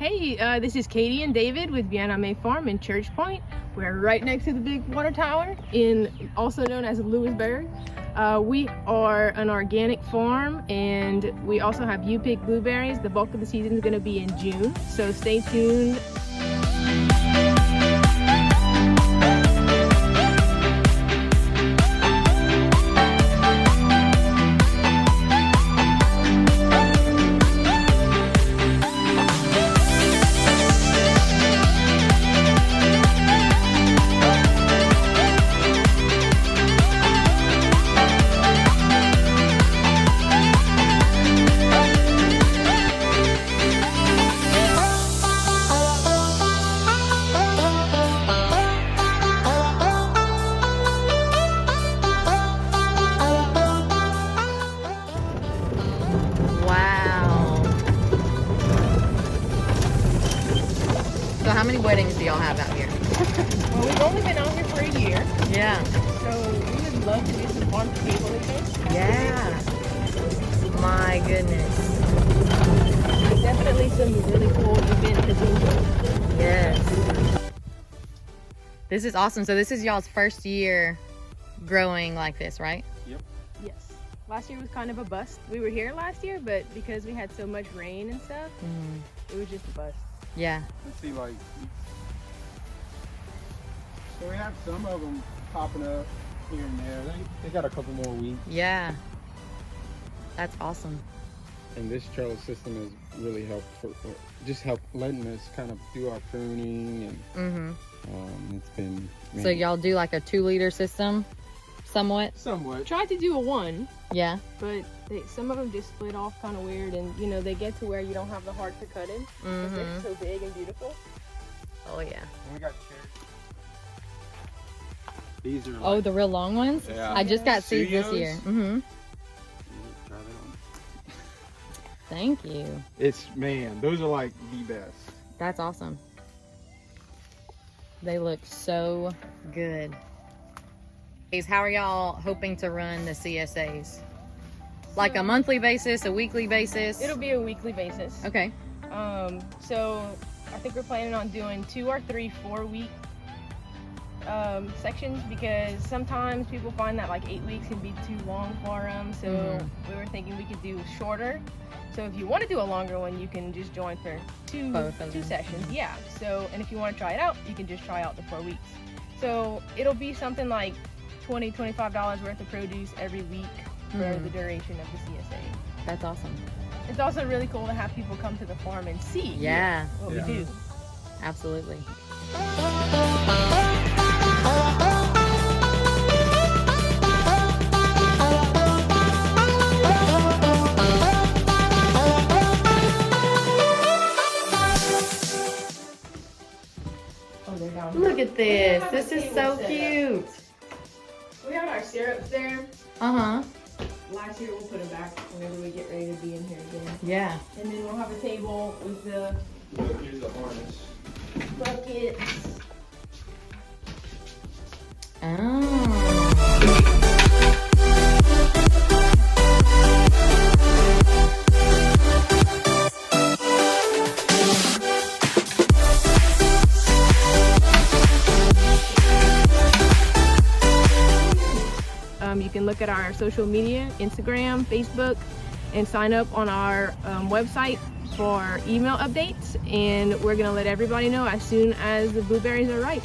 Hey, this is Katie and David with Aime Farm in Church Point. We're right next to the big water tower, also known as Lewisburg. We are an organic farm, and we also have you-pick blueberries. The bulk of the season is going to be in June, so stay tuned. So how many weddings do y'all have out here? Well, we've only been out here for a year. Yeah. So we would love to do some farm to table events. Yeah. My goodness. There's definitely some really cool event potential. Yes. This is awesome. So this is y'all's first year growing like this, right? Yep. Yes. Last year was kind of a bust. We were here last year, but because we had so much rain and stuff, it was just a bust. Yeah. Let's see, like, so we have some of them popping up here and there. They got a couple more weeks. Yeah. That's awesome. And this trellis system has really helped for just letting us kind of do our pruning, and it's been. So y'all do like a 2-liter system, somewhat? Somewhat. Tried to do a 1. Yeah. But some of them just split off kind of weird, and you know, they get to where you don't have the heart to cut in because they're so big and beautiful. Oh yeah. And we got cherries. These are. Oh, the real long ones? Yeah. I just got seeds this year. Try that on. Thank you. Man, those are like the best. That's awesome. They look so good. How are y'all hoping to run the CSAs? Like a monthly basis, a weekly basis? It'll be a weekly basis. Okay. So I think we're planning on doing 2 or 3 4-week sections, because sometimes people find that like 8 weeks can be too long for them. So we were thinking we could do shorter. So if you want to do a longer one, you can just join for two sessions. Yeah. So, and if you want to try it out, you can just try out the 4 weeks. So it'll be something like $20–$25 worth of produce every week for the duration of the CSA. That's awesome. It's also really cool to have people come to the farm and see what we do. Absolutely. Oh, they're down. Look at this. This is so cute. We have our syrups there. Last year we'll put them back whenever we get ready to be in here again. Yeah. And then we'll have a table with the Here's the harness. buckets. You can look at our social media, Instagram, Facebook, and sign up on our website for email updates. And we're gonna let everybody know as soon as the blueberries are ripe.